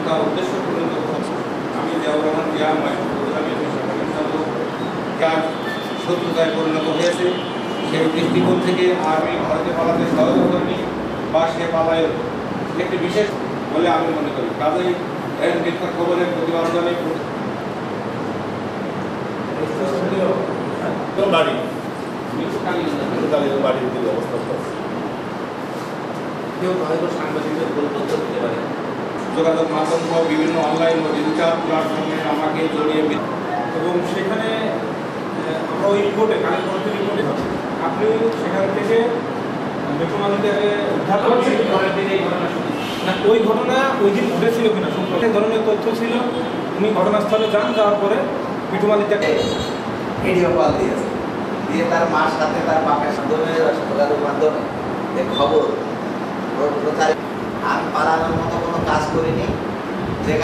তার উদ্দেশ্য পরিণত হচ্ছে। আমি জিয়াউর রহমান জিয়া কাজ শত্রুতায় পরিণত হয়েছে, সেই দৃষ্টিকোণ থেকে আমি ভারতে পালাতে সহায়তা করিনি বা সে পালায় একটি বিশেষ বলে আমি মনে করি। কাজেই এর মিথ্যা খবরের প্রতিবাদ জানাই। যোগাযোগ মাধ্যম সহ বিভিন্ন অনলাইন ও ডিজিটাল প্ল্যাটফর্মে আমাকে জড়িয়ে এবং সেখানে আমরা ওই রিপোর্টে কালেক্ট রিপোর্টে আপনি সেখান থেকে মেট্রোমালিতে উদ্ধার করছেন না ওই ঘটনা ওই দিন ঘটেছিল কিনা সম্পর্কে ধরনের তথ্য ছিল। উনি ঘটনাস্থলে যাওয়ার পরে মিঠুমালিটাকে ভিডিও কল দিয়েছে, দিয়ে তার মার সাথে তার বাপের মাধ্যমে যোগাযোগ মাধ্যমে খবর প্রচার। আমি পালানোর মতো কোনো কাজ করিনি।